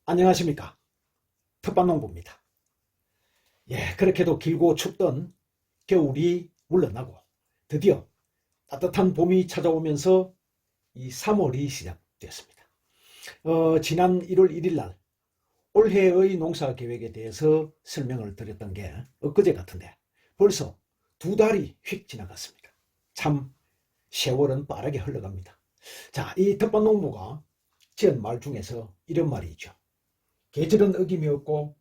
안녕하십니까. 텃밭농부입니다. 그렇게도 길고 춥던 겨울이 물러나고 드디어 따뜻한 봄이 찾아오면서 이 3월이 시작되었습니다. 지난 1월 1일 날 올해의 농사 계획에 대해서 설명을 드렸던 게 엊그제 같은데 벌써 2달이 휙 지나갔습니다. 참 세월은 빠르게 흘러갑니다. 자, 이 텃밭농부가 지은 말 중에서 이런 말이 있죠. 계절은 어김이 없고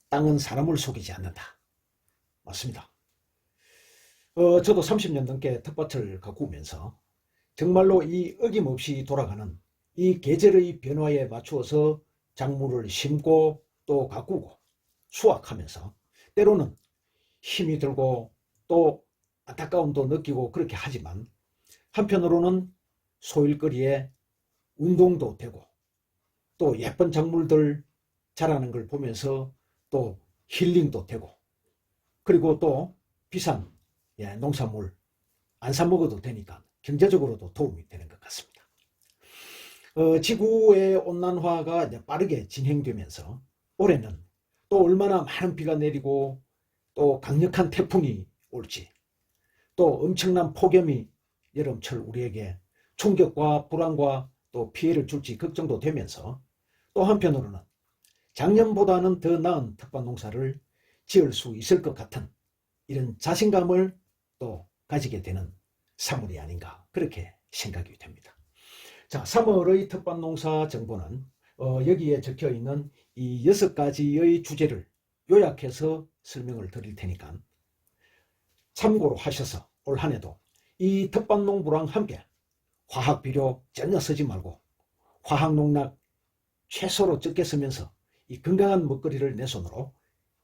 땅은 사람을 속이지 않는다. 맞습니다. 저도 30년 넘게 텃밭을 가꾸면서 정말로 이 어김없이 돌아가는 이 계절의 변화에 맞추어서 작물을 심고 또 가꾸고 수확하면서 때로는 힘이 들고 또 안타까움도 느끼고 그렇게 하지만 한편으로는 소일거리에 운동도 되고 또 예쁜 작물들 자라는 걸 보면서 또 힐링도 되고 그리고 또 비싼 농산물 안 사 먹어도 되니까 경제적으로도 도움이 되는 것 같습니다. 지구의 온난화가 이제 빠르게 진행되면서 올해는 또 얼마나 많은 비가 내리고 또 강력한 태풍이 올지 또 엄청난 폭염이 여름철 우리에게 충격과 불안과 또 피해를 줄지 걱정도 되면서 또 한편으로는 작년보다는 더 나은 텃밭 농사를 지을 수 있을 것 같은 이런 자신감을 또 가지게 되는 3월이 아닌가 그렇게 생각이 됩니다. 자, 3월의 텃밭 농사 정보는 여기에 적혀 있는 이 6가지의 주제를 요약해서 설명을 드릴 테니까 참고로 하셔서 올 한해도 이 텃밭 농부랑 함께 화학 비료 전혀 쓰지 말고 화학 농약 최소로 적게 쓰면서 이 건강한 먹거리를 내 손으로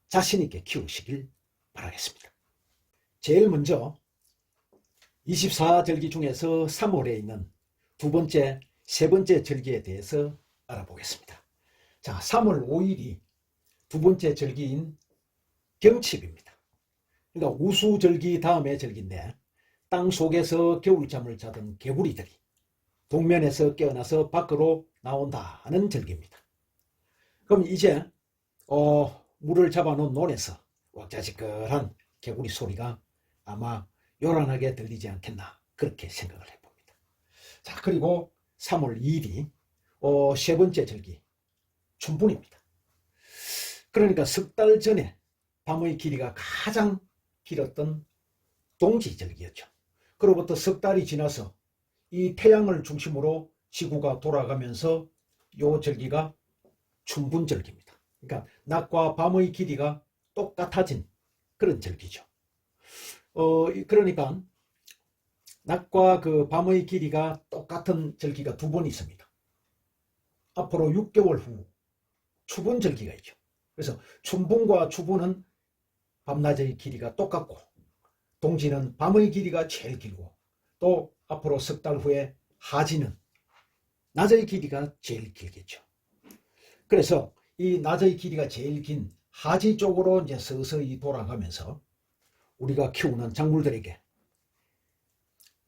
자신 있게 키우시길 바라겠습니다. 제일 먼저 24절기 중에서 3월에 있는 두 번째, 세 번째 절기에 대해서 알아보겠습니다. 자, 3월 5일이 두 번째 절기인 경칩입니다. 그러니까 우수절기 다음의 절기인데 땅 속에서 겨울잠을 자던 개구리들이 동면에서 깨어나서 밖으로 나온다는 절기입니다. 그럼 이제 물을 잡아놓은 논에서 왁자지껄한 개구리 소리가 아마 요란하게 들리지 않겠나 그렇게 생각을 해봅니다. 자, 그리고 3월 2일이 세 번째 절기 춘분입니다. 그러니까 석 달 전에 밤의 길이가 가장 길었던 동지절기였죠. 그로부터 석 달이 지나서 이 태양을 중심으로 지구가 돌아가면서 이 절기가 춘분절기입니다. 그러니까 낮과 밤의 길이가 똑같아진 그런 절기죠. 그러니까 낮과 그 밤의 길이가 똑같은 절기가 두 번 있습니다. 앞으로 6개월 후 추분절기가 있죠. 그래서 춘분과 추분은 밤낮의 길이가 똑같고 동지는 밤의 길이가 제일 길고 또 앞으로 석 달 후에 하지는 낮의 길이가 제일 길겠죠. 그래서 이 낮의 길이가 제일 긴 하지 쪽으로 이제 서서히 돌아가면서 우리가 키우는 작물들에게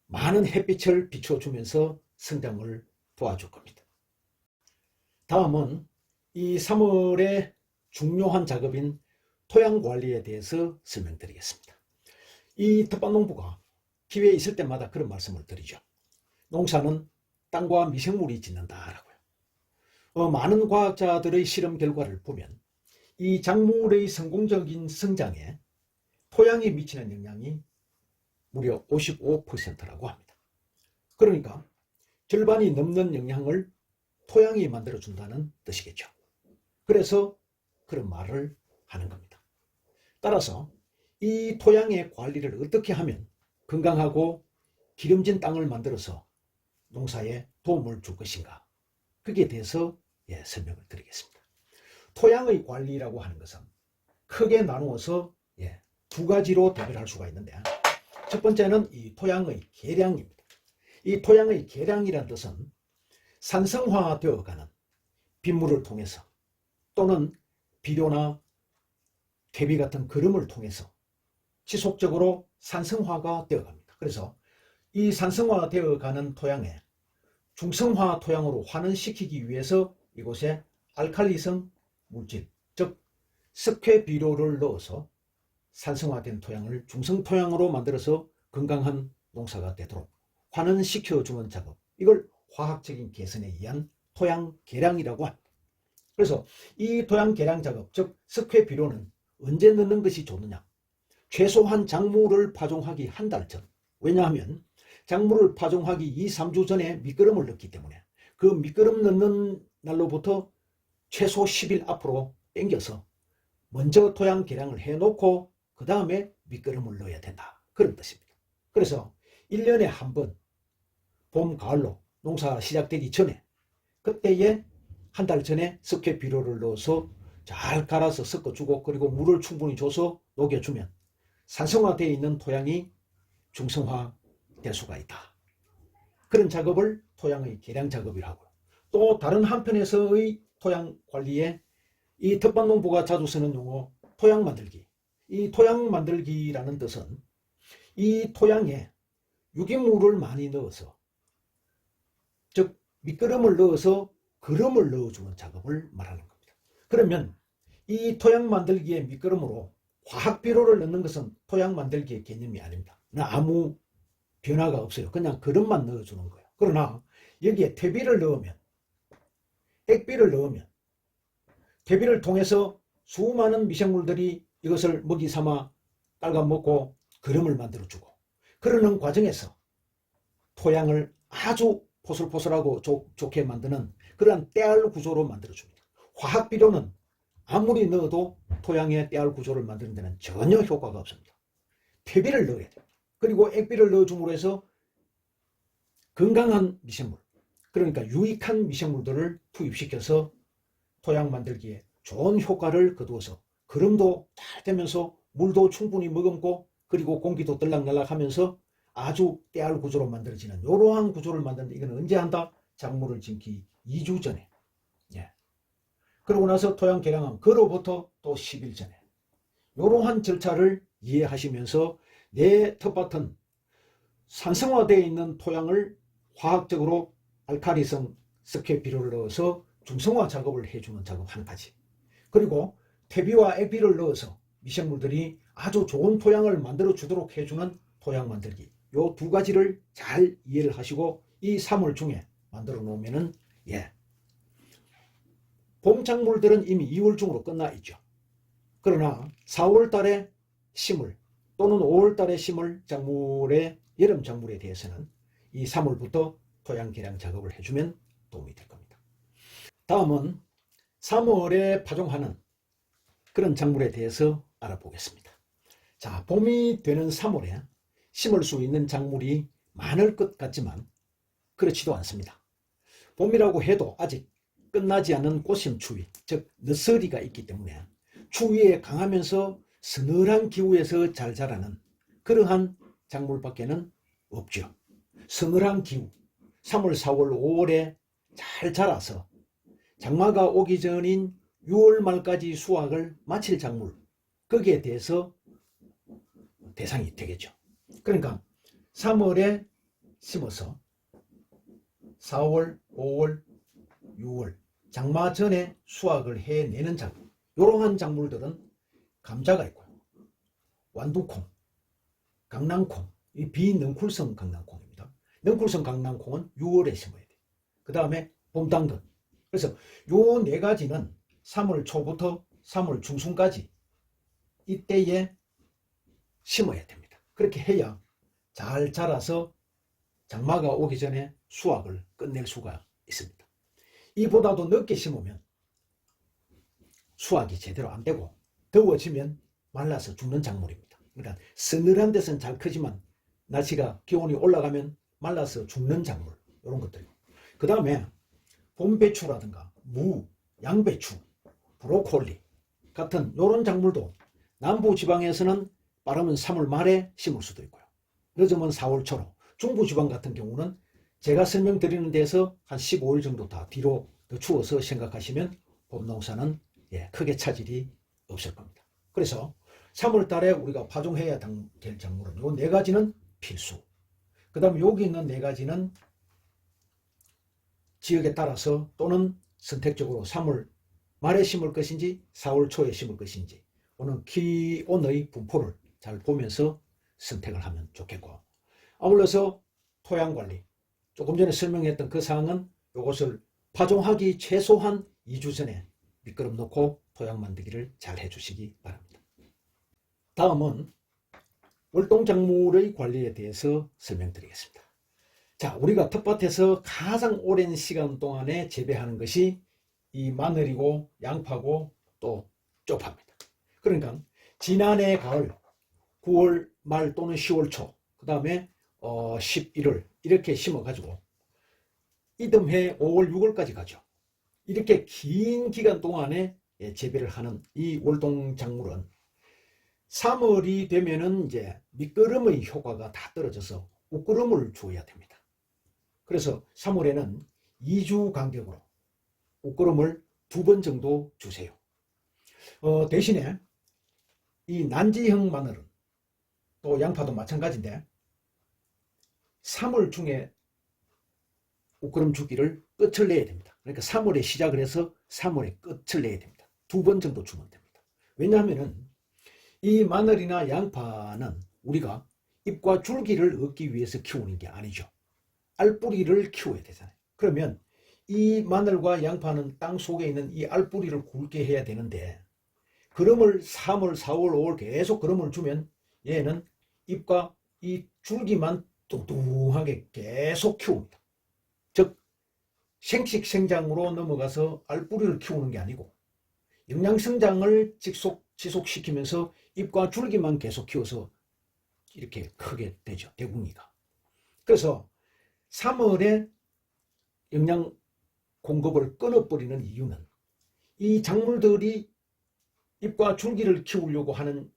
많은 햇빛을 비춰주면서 성장을 도와줄 겁니다. 다음은 이 3월의 중요한 작업인 토양 관리에 대해서 설명드리겠습니다. 이 텃밭농부가 기회 있을 때마다 그런 말씀을 드리죠. 농사는 땅과 미생물이 짓는다라고요. 많은 과학자들의 실험 결과를 보면 이 작물의 성공적인 성장에 토양이 미치는 영향이 무려 55%라고 합니다. 그러니까 절반이 넘는 영향을 토양이 만들어준다는 뜻이겠죠. 그래서 그런 말을 하는 겁니다. 따라서 이 토양의 관리를 어떻게 하면 건강하고 기름진 땅을 만들어서 농사에 도움을 줄 것인가 거기에 대해서 설명을 드리겠습니다. 토양의 관리라고 하는 것은 크게 나누어서 두 가지로 대별할 수가 있는데 첫 번째는 이 토양의 계량입니다. 이 토양의 계량이라는 뜻은 산성화되어가는 빗물을 통해서 또는 비료나 퇴비 같은 거름을 통해서 지속적으로 산성화가 되어갑니다. 그래서 이 산성화되어가는 토양에 중성화 토양으로 환원시키기 위해서 이곳에 알칼리성 물질, 즉 석회비료를 넣어서 산성화된 토양을 중성토양으로 만들어서 건강한 농사가 되도록 환원시켜주는 작업, 이걸 화학적인 개선에 의한 토양 개량이라고 합니다. 그래서 이 토양 개량 작업, 즉 석회비료는 언제 넣는 것이 좋느냐? 최소한 작물을 파종하기 한 달 전. 왜냐하면 작물을 파종하기 2, 3주 전에 밑거름을 넣기 때문에 그 밑거름 넣는 날로부터 최소 10일 앞으로 당겨서 먼저 토양 개량을 해놓고 그 다음에 밑거름을 넣어야 된다, 그런 뜻입니다. 그래서 1년에 한 번 봄, 가을로 농사 시작되기 전에 그때에 한 달 전에 석회비료를 넣어서 잘 갈아서 섞어주고 그리고 물을 충분히 줘서 녹여주면 산성화되어 있는 토양이 중성화될 수가 있다. 그런 작업을 토양의 개량 작업이라고 하고요. 또 다른 한편에서의 토양 관리에 이 텃밭농부가 자주 쓰는 용어 토양 만들기. 이 토양 만들기라는 뜻은 이 토양에 유기물을 많이 넣어서, 즉 밑거름을 넣어서 거름을 넣어주는 작업을 말하는 겁니다. 그러면 이 토양 만들기의 밑거름으로 화학비료를 넣는 것은 토양 만들기의 개념이 아닙니다. 아무 변화가 없어요. 그냥 거름만 넣어주는 거예요. 그러나 여기에 퇴비를 넣으면, 액비를 넣으면 퇴비를 통해서 수많은 미생물들이 이것을 먹이 삼아 깔아먹고 거름을 만들어주고, 그러는 과정에서 토양을 아주 포슬포슬하고 좋게 만드는 그러한 때알 구조로 만들어줍니다. 화학비료는 아무리 넣어도 토양의 때알 구조를 만드는 데는 전혀 효과가 없습니다. 퇴비를 넣어야 됩니다. 그리고 액비를 넣어줌으로 해서 건강한 미생물, 그러니까 유익한 미생물들을 투입시켜서 토양 만들기에 좋은 효과를 거두어서 거름도 잘 되면서 물도 충분히 머금고 그리고 공기도 들락날락 하면서 아주 때알 구조로 만들어지는 이러한 구조를 만드는데, 이건 언제 한다? 작물을 심기 2주 전에. 예. 그러고 나서 토양 개량은 그로부터 또 10일 전에. 이러한 절차를 이해하시면서 내 텃밭은 산성화되어 있는 토양을 화학적으로 알칼리성 석회비료를 넣어서 중성화 작업을 해주는 작업 한 가지, 그리고 퇴비와 액비를 넣어서 미생물들이 아주 좋은 토양을 만들어 주도록 해주는 토양 만들기, 요 두 가지를 잘 이해를 하시고 이 3월 중에 만들어 놓으면은, 봄 작물들은 이미 2월 중으로 끝나 있죠. 그러나 4월 달에 심을 또는 5월 달에 심을 작물의 여름 작물에 대해서는 이 3월부터 토양 개량 작업을 해주면 도움이 될 겁니다. 다음은 3월에 파종하는 그런 작물에 대해서 알아보겠습니다. 자, 봄이 되는 3월에 심을 수 있는 작물이 많을 것 같지만 그렇지도 않습니다. 봄이라고 해도 아직 끝나지 않은 꽃심 추위, 즉 늦서리가 있기 때문에 추위에 강하면서 서늘한 기후에서 잘 자라는 그러한 작물밖에는 없죠. 서늘한 기후, 3월, 4월, 5월에 잘 자라서 장마가 오기 전인 6월 말까지 수확을 마칠 작물, 거기에 대해서 대상이 되겠죠. 그러니까 3월에 심어서 4월, 5월, 6월 장마 전에 수확을 해내는 작물, 이러한 작물들은 감자가 있고요, 완두콩, 강낭콩, 이 비넝쿨성 강낭콩입니다. 넝쿨성 강낭콩은 6월에 심어야 돼요. 그 다음에 봄당근. 그래서 요 네 가지는 3월 초부터 3월 중순까지 이때에 심어야 됩니다. 그렇게 해야 잘 자라서 장마가 오기 전에 수확을 끝낼 수가 있습니다. 이보다도 늦게 심으면 수확이 제대로 안 되고 더워지면 말라서 죽는 작물입니다. 그러니까 서늘한 데서는 잘 크지만 날씨가 기온이 올라가면 말라서 죽는 작물, 이런 것들이고, 그 다음에 봄배추라든가 무, 양배추, 브로콜리 같은 이런 작물도 남부지방에서는 빠르면 3월 말에 심을 수도 있고요, 늦으면 4월 초로, 중부지방 같은 경우는 제가 설명드리는 데서 한 15일 정도 다 뒤로 더 추워서 생각하시면 봄농사는 크게 차질이 없을 겁니다. 그래서 3월 달에 우리가 파종해야 될 작물은 요 네 가지는 필수. 그 다음 여기 있는 네 가지는 지역에 따라서 또는 선택적으로 3월 말에 심을 것인지 4월 초에 심을 것인지 오는 기온의 분포를 잘 보면서 선택을 하면 좋겠고, 아울러서 토양관리, 조금 전에 설명했던 그 사항은 이것을 파종하기 최소한 2주 전에 미끄럼 놓고 토양 만들기를 잘 해주시기 바랍니다. 다음은 월동작물의 관리에 대해서 설명드리겠습니다. 자, 우리가 텃밭에서 가장 오랜 시간 동안에 재배하는 것이 이 마늘이고 양파고 또 쪽파입니다. 그러니까 지난해 가을 9월 말 또는 10월 초, 그 다음에 11월 이렇게 심어가지고 이듬해 5월 6월까지 가죠. 이렇게 긴 기간 동안에 재배를 하는 이 월동작물은 3월이 되면은 이제 미끄럼의 효과가 다 떨어져서 웃구름을 주어야 됩니다. 그래서 3월에는 2주 간격으로 웃구름을 2번 정도 주세요. 대신에 이 난지형 마늘은 또 양파도 마찬가지인데 3월 중에 웃구름 주기를 끝을 내야 됩니다. 그러니까 3월에 시작을 해서 3월에 끝을 내야 됩니다. 2번 정도 주면 됩니다. 왜냐하면 이 마늘이나 양파는 우리가 잎과 줄기를 얻기 위해서 키우는 게 아니죠. 알뿌리를 키워야 되잖아요. 그러면 이 마늘과 양파는 땅 속에 있는 이 알뿌리를 굵게 해야 되는데 그름을 3월, 4월, 5월 계속 그름을 주면 얘는 잎과 이 줄기만 뚱뚱하게 계속 키웁니다. 즉 생식생장으로 넘어가서 알뿌리를 키우는 게 아니고 영양성장을 지속시키면서 잎과 줄기만 계속 키워서 이렇게 크게 되죠. 대궁이가. 그래서 3월에 영양 공급을 끊어버리는 이유는 이 작물들이 잎과 줄기를 키우려고 하는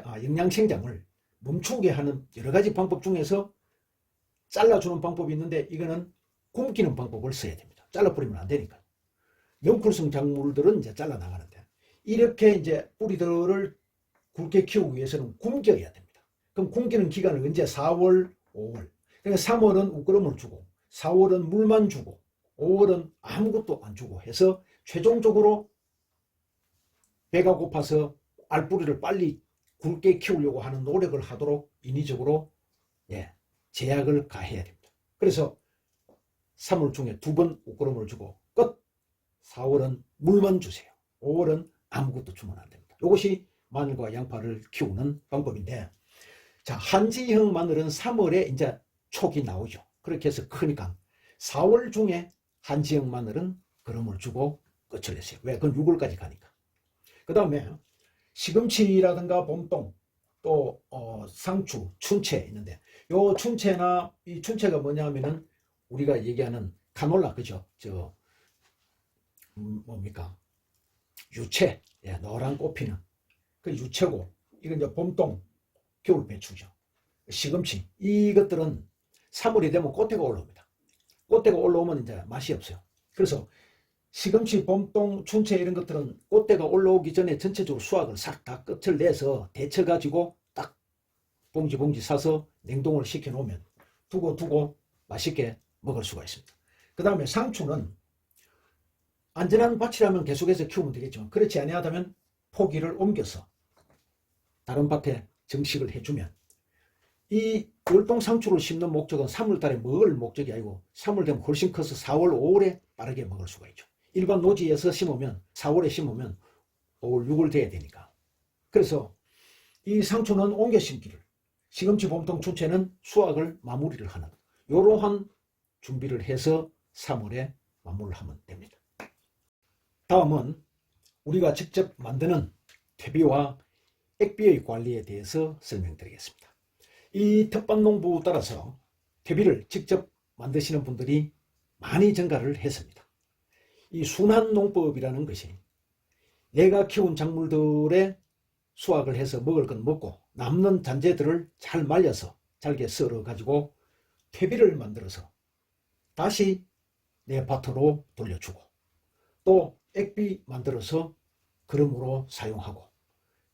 영양생장을 멈추게 하는 여러 가지 방법 중에서 잘라주는 방법이 있는데 이거는 굶기는 방법을 써야 됩니다. 잘라버리면 안 되니까. 영쿨성 작물들은 이제 잘라나가는데 이렇게 이제 뿌리들을 굵게 키우기 위해서는 굶겨야 됩니다. 그럼 굶기는 기간은 언제? 4월, 5월. 그러니까 3월은 웃구름을 주고 4월은 물만 주고 5월은 아무것도 안 주고 해서 최종적으로 배가 고파서 알뿌리를 빨리 굵게 키우려고 하는 노력을 하도록 인위적으로 제약을 가해야 됩니다. 그래서 3월 중에 2번 웃구름을 주고 끝. 4월은 물만 주세요. 5월은 아무것도 주면 안 됩니다. 이것이 마늘과 양파를 키우는 방법인데, 자, 한지형 마늘은 3월에 이제 촉이 나오죠. 그렇게 해서 크니까 4월 중에 한지형 마늘은 그름을 주고 끝을 냈어요. 왜? 그건 6월까지 가니까. 그 다음에 시금치라든가 봄동 또 상추, 춘채 있는데 요 춘채나 이 춘채가 뭐냐 하면은 우리가 얘기하는 카놀라, 그죠? 뭡니까? 유채, 노란 꽃피는 그 유채고, 이건 이제 봄동, 겨울 배추죠. 시금치, 이것들은 3월이 되면 꽃대가 올라옵니다. 꽃대가 올라오면 이제 맛이 없어요. 그래서 시금치, 봄동, 춘채 이런 것들은 꽃대가 올라오기 전에 전체적으로 수확을 싹 다 끝을 내서 데쳐가지고 딱 봉지 사서 냉동을 시켜 놓으면 두고 맛있게 먹을 수가 있습니다. 그 다음에 상추는 안전한 밭이라면 계속해서 키우면 되겠지만 그렇지 아니하다면 포기를 옮겨서 다른 밭에 정식을 해주면, 이 월동 상추를 심는 목적은 3월달에 먹을 목적이 아니고 3월 되면 훨씬 커서 4월, 5월에 빠르게 먹을 수가 있죠. 일반 노지에서 심으면 4월에 심으면 5월, 6월 돼야 되니까. 그래서 이 상추는 옮겨 심기를, 시금치, 봄동, 춘채는 수확을 마무리를 하는 이러한 준비를 해서 3월에 마무리를 하면 됩니다. 다음은 우리가 직접 만드는 퇴비와 액비의 관리에 대해서 설명드리겠습니다. 이 텃밭농부 따라서 퇴비를 직접 만드시는 분들이 많이 증가를 했습니다. 이 순환농법이라는 것이 내가 키운 작물들의 수확을 해서 먹을 건 먹고 남는 잔재들을 잘 말려서 잘게 썰어 가지고 퇴비를 만들어서 다시 내 밭으로 돌려주고 또 액비 만들어서 그름으로 사용하고,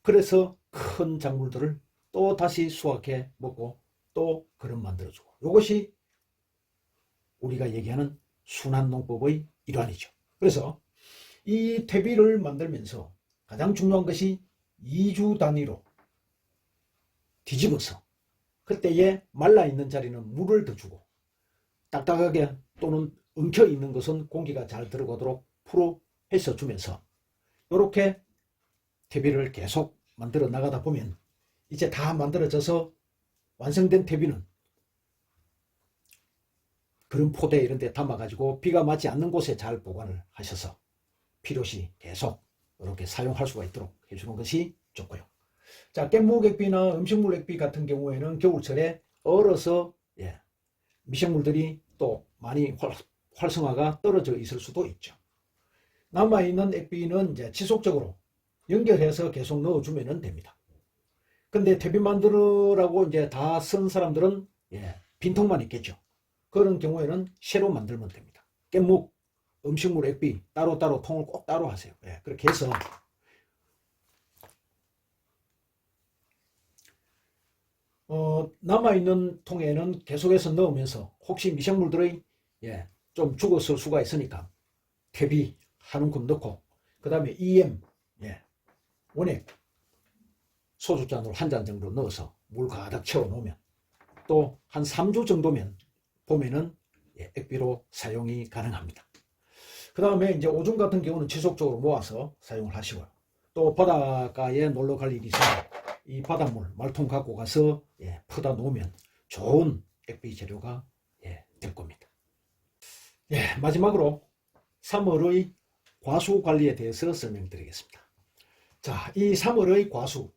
그래서 큰 작물들을 또 다시 수확해 먹고 또 그름 만들어주고, 이것이 우리가 얘기하는 순환농법의 일환이죠. 그래서 이 퇴비를 만들면서 가장 중요한 것이 2주 단위로 뒤집어서 그때에 말라있는 자리는 물을 더 주고 딱딱하게 또는 엉켜있는 것은 공기가 잘 들어가도록 풀어 해서 주면서 이렇게 퇴비를 계속 만들어 나가다 보면 이제 다 만들어져서 완성된 퇴비는 그런 포대 이런 데 담아 가지고 비가 맞지 않는 곳에 잘 보관을 하셔서 필요시 계속 이렇게 사용할 수가 있도록 해주는 것이 좋고요. 자, 깻목 액비나 음식물 액비 같은 경우에는 겨울철에 얼어서 미생물들이 또 많이 활성화가 떨어져 있을 수도 있죠. 남아있는 액비는 이제 지속적으로 연결해서 계속 넣어주면 됩니다. 근데 퇴비 만들으라고 이제 다 쓴 사람들은 빈통만 있겠죠. 그런 경우에는 새로 만들면 됩니다. 깻묵, 음식물 액비 따로따로 통을 꼭 따로 하세요. 그렇게 해서 남아있는 통에는 계속해서 넣으면서 혹시 미생물들의 좀 죽었을 수가 있으니까 퇴비 한 움큼 넣고 그 다음에 EM 원액 소주잔으로 한 잔 정도 넣어서 물 가득 채워 놓으면 또 한 3주 정도면 봄에는 액비로 사용이 가능합니다. 그 다음에 이제 오줌 같은 경우는 지속적으로 모아서 사용을 하시고요. 또 바닷가에 놀러 갈 일이 있어서 이 바닷물 말통 갖고 가서 퍼다 놓으면 좋은 액비 재료가 될 겁니다. 마지막으로 3월의 과수 관리에 대해서 설명드리겠습니다. 자, 이 3월의 과수,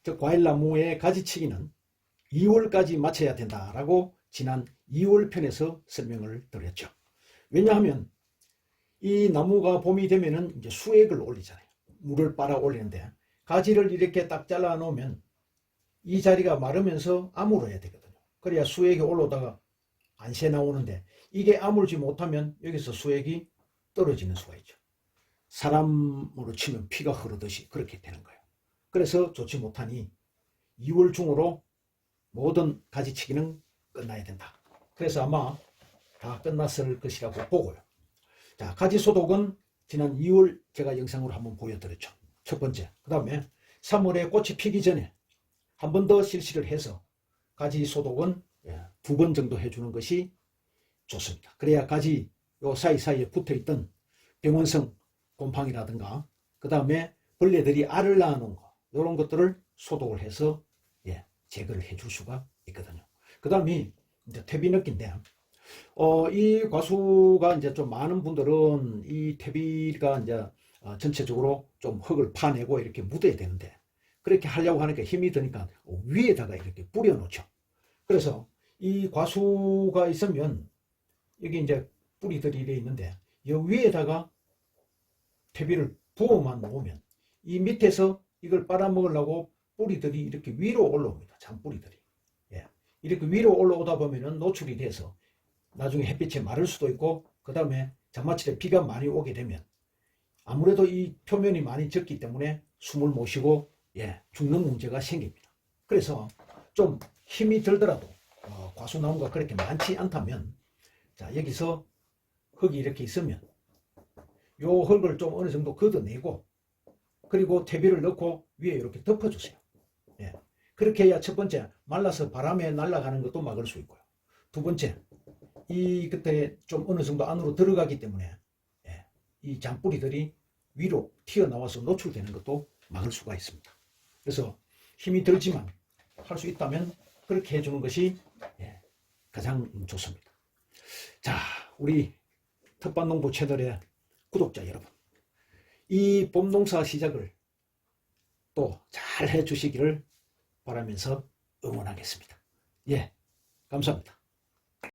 즉 과일나무의 가지치기는 2월까지 마쳐야 된다라고 지난 2월 편에서 설명을 드렸죠. 왜냐하면 이 나무가 봄이 되면은 이제 수액을 올리잖아요. 물을 빨아 올리는데 가지를 이렇게 딱 잘라 놓으면 이 자리가 마르면서 아물어야 되거든요. 그래야 수액이 올라오다가 안 새 나오는데 이게 아물지 못하면 여기서 수액이 떨어지는 수가 있죠. 사람으로 치면 피가 흐르듯이 그렇게 되는 거예요. 그래서 좋지 못하니 2월 중으로 모든 가지치기는 끝나야 된다. 그래서 아마 다 끝났을 것이라고 보고요. 자, 가지 소독은 지난 2월 제가 영상으로 한번 보여드렸죠. 첫 번째. 그 다음에 3월에 꽃이 피기 전에 한 번 더 실시를 해서 가지 소독은 2번 정도 해주는 것이 좋습니다. 그래야 가지 요 사이사이에 붙어있던 병원성 곰팡이라든가 그 다음에 벌레들이 알을 낳아놓은 거 이런 것들을 소독을 해서 제거를 해줄 수가 있거든요. 그 다음이 이제 퇴비넣기인데 이 과수가 이제 좀 많은 분들은 이 퇴비가 이제 전체적으로 좀 흙을 파내고 이렇게 묻어야 되는데 그렇게 하려고 하니까 힘이 드니까 위에다가 이렇게 뿌려 놓죠. 그래서 이 과수가 있으면 여기 이제 뿌리들이 이래 있는데 이 위에다가 퇴비를 부어만 놓으면 이 밑에서 이걸 빨아먹으려고 뿌리들이 이렇게 위로 올라옵니다. 잔뿌리들이. 이렇게 위로 올라오다 보면은 노출이 돼서 나중에 햇빛에 마를 수도 있고 그 다음에 장마철에 비가 많이 오게 되면 아무래도 이 표면이 많이 젖기 때문에 숨을 못 쉬고 죽는 문제가 생깁니다. 그래서 좀 힘이 들더라도 과수나무가 그렇게 많지 않다면 자, 여기서 흙이 이렇게 있으면 요 흙을 좀 어느 정도 걷어내고 그리고 퇴비를 넣고 위에 이렇게 덮어주세요. 그렇게 해야 첫 번째 말라서 바람에 날아가는 것도 막을 수 있고요. 두 번째 이 그때 좀 어느 정도 안으로 들어가기 때문에 이 잔뿌리들이 위로 튀어나와서 노출되는 것도 막을 수가 있습니다. 그래서 힘이 들지만 할 수 있다면 그렇게 해주는 것이 가장 좋습니다. 자, 우리 텃밭농부 채널의 구독자 여러분, 이 봄농사 시작을 또 잘 해주시기를 바라면서 응원하겠습니다. 감사합니다.